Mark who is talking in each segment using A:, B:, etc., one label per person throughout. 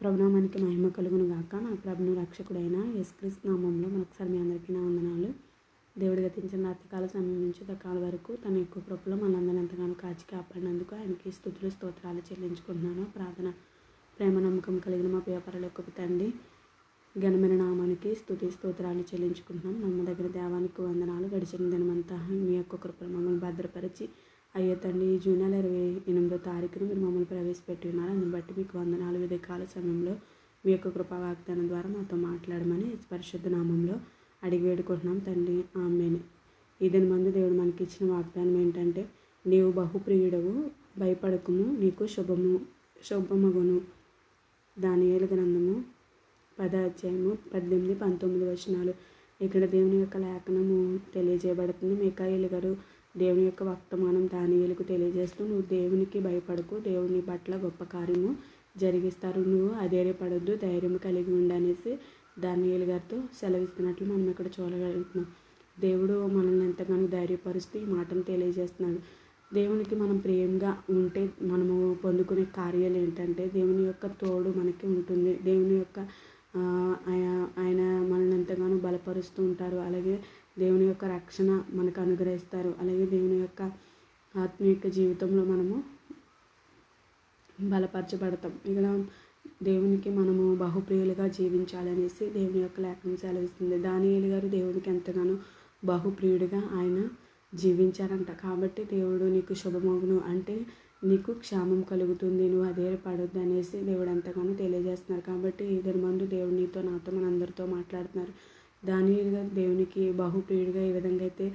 A: ప్రభునామానికి మహిమ కలుగును గాక. మన ప్రభును రక్షకుడైన యేసుక్రీస్తు నామంలో మరొకసారి మీ అందరికీ నా వందనాలు. దేవుడు గతించిన రాత్రికాల సమయం నుంచి కాల వరకు తన యొక్క కృపలో మనందరినీ ఎంతగానో కాచి కాపాడినందుకు ఆయనకి స్తుతులు స్తోత్రాలు చెల్లించుకుంటున్నాను. ప్రార్థన. ప్రేమ నమ్మకం కలిగిన మా పరలోకపు తండ్రి, ఘనమైన నామానికి స్తుతి స్తోత్రాలు చెల్లించుకుంటున్నాం. నమ్మదగిన దేవానికి వందనాలు. గడిచిన దినమంతా మీ యొక్క కృపను మమ్మల్ని భద్రపరిచి అయ్యో తండ్రి, ఈ జూన్ 28వ తారీఖున మీరు మమ్మల్ని ప్రవేశపెట్టి ఉన్నారు. అందుని బట్టి మీకు వందనాలు. విధికాల సమయంలో మీ యొక్క కృపా వాగ్దానం ద్వారా మాతో మాట్లాడమని పరిశుద్ధ నామంలో అడిగి వేడుకుంటున్నాం తండ్రి. ఆమేన్. ఈ దినమందు దేవుడు మనకి ఇచ్చిన వాగ్దానం ఏంటంటే, నీవు బహుప్రియుడవు, భయపడకుము, నీకు శుభమగును. దానియేలు గ్రంథము 10వ అధ్యాయము 18, 19 వచనాలు. ఇక్కడ దేవుని యొక్క లేఖనము తెలియజేయబడుతుంది. మీకాయేలు గారు దేవుని యొక్క వర్తమానం దానియేలుకు తెలియజేస్తూ, నువ్వు దేవునికి భయపడకు, దేవుని పట్ల గొప్ప కార్యము జరిగిస్తారు, నువ్వు అధైర్యపడొద్దు, ధైర్యం కలిగి ఉండనేసి దానియేలు గారితో సెలవిస్తున్నట్లు మనం ఇక్కడ చూడగలుగుతున్నాం. దేవుడు మనల్ని ఎంతగానో ధైర్యపరుస్తూ ఈ మాటను తెలియజేస్తున్నాడు. దేవునికి మనం ప్రేమగా ఉంటే మనము పొందుకునే కార్యాలు ఏంటంటే, దేవుని యొక్క తోడు మనకి ఉంటుంది. దేవుని యొక్క ఆయన మనల్ని ఎంతగానో బలపరుస్తూ ఉంటారు. అలాగే దేవుని యొక్క రక్షణ మనకు అనుగ్రహిస్తారు. అలాగే దేవుని యొక్క ఆత్మీయ జీవితంలో మనము బలపరచబడతాం. ఇక్కడ దేవునికి మనము బహుప్రియులుగా జీవించాలనేసి దేవుని యొక్క లేఖనం సెలవిస్తుంది. దానియేలు గారు దేవునికి ఎంతగానో బహుప్రియుడిగా ఆయన జీవించారంట. కాబట్టి దేవుడు నీకు శుభమగును అంటే నీకు క్షేమం కలుగుతుంది, నువ్వు అధైర్యపడొద్దు అనేసి దేవుడు ఎంతగానో తెలియజేస్తున్నారు. కాబట్టి ఇద్దరి మందు దేవుడు నీతో నాతో మనందరితో మాట్లాడుతున్నారు. దానియేలు గారు దేవునికి బహుప్రియుడిగా ఏ విధంగా అయితే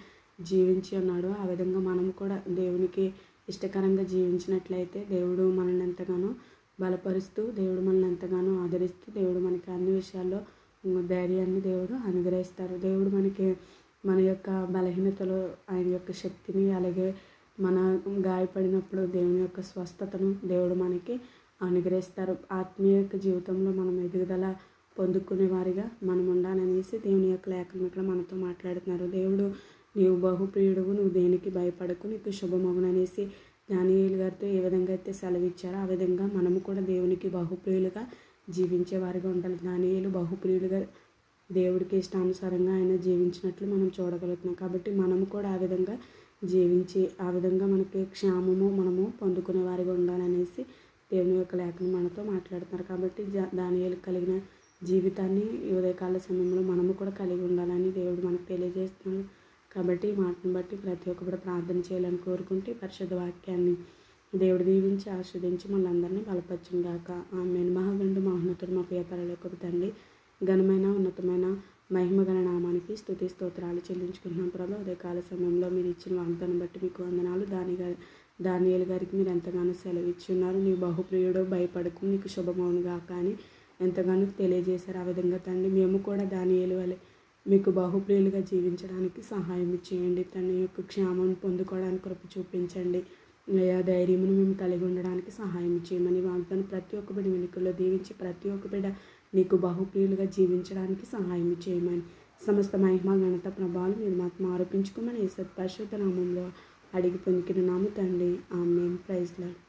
A: జీవించి ఉన్నాడో ఆ విధంగా మనం కూడా దేవునికి ఇష్టకరంగా జీవించినట్లయితే దేవుడు మనల్ని ఎంతగానో బలపరుస్తూ, దేవుడు మనల్ని ఎంతగానో ఆదరిస్తూ, దేవుడు మనకి అన్ని విషయాల్లో ధైర్యాన్ని దేవుడు అనుగ్రహిస్తారు. దేవుడు మనకి మన యొక్క బలహీనతలో ఆయన యొక్క శక్తిని, అలాగే మన గాయపడినప్పుడు దేవుని యొక్క స్వస్థతను దేవుడు మనకి అనుగ్రహిస్తారు. ఆత్మీయ జీవితంలో మనం ఎదుగుదల పొందుకునే వారిగా మనం ఉండాలనేసి దేవుని యొక్క లేఖనం ఇక్కడ మనతో మాట్లాడుతున్నారు. దేవుడు నీవు బహుప్రియుడువు, నువ్వు దేనికి భయపడకు, నీకు శుభమగును అనేసి దానియేలు గారితో ఏ విధంగా అయితే సెలవిచ్చారో ఆ విధంగా మనము కూడా దేవునికి బహుప్రియులుగా జీవించే వారిగా ఉండాలి. దానియేలు బహుప్రియులుగా దేవుడికి ఇష్టానుసారంగా ఆయన జీవించినట్లు మనం చూడగలుగుతున్నాం. కాబట్టి మనము కూడా ఆ విధంగా జీవించి ఆ విధంగా మనకి క్షేమము మనము పొందుకునే వారిగా ఉండాలనేసి దేవుని యొక్క లేఖనం మనతో మాట్లాడుతున్నారు. కాబట్టి దానియేలు కలిగిన జీవితాన్ని ఈ ఉదయకాల సమయంలో మనము కూడా కలిగి ఉండాలని దేవుడు మనకు తెలియజేస్తున్నాడు. కాబట్టి ఈ మాటను బట్టి ప్రతి ఒక్కరు ప్రార్థన చేయాలని కోరుకుంటే పరిశుద్ధ వాక్యాన్ని దేవుడు దీవించి ఆస్వాదించి మనందరినీ బలపరచును గాక. ఆమేన్. మహాగండు మహోన్నతుడు మా పరలోకపు తండ్రి, ఘనమైన ఉన్నతమైన మహిమగల నామానికి స్తుతి స్తోత్రాలు చెల్లించుకుంటున్నాం. ప్రభు ఉదయకాల సమయంలో మీరు ఇచ్చిన వాగ్దానం బట్టి మీకు వందనాలు. దానియేలు గారికి మీరు ఎంతగానో సెలవు ఇచ్చి ఉన్నారు. నీవు బహుప్రియుడు, భయపడకు, నీకు శుభమవును గాక అని ఎంతగానో తెలియజేశారు. ఆ విధంగా తండ్రి మేము కూడా దానియేలు వలె మీకు బహుప్రియులుగా జీవించడానికి సహాయం చేయండి. తన యొక్క క్షేమం పొందుకోవడానికి కృప చూపించండి. అయా ధైర్యమును మేము కలిగి ఉండడానికి సహాయం చేయమని వాగ్దానం ప్రతి ఒక్క బిడ్డ వెనుకల్లో దీవించి ప్రతి ఒక్క బిడ్డ నీకు బహుప్రియులుగా జీవించడానికి సహాయం చేయమని సమస్త మహిమ ఘనత ప్రభావాలు మీరు మాకు ఆరోపించుకోమని యేసు పరిశుద్ధ నామంలో అడిగి పొందుకున్నాము తండ్రి. ఆమేన్. Praise lord.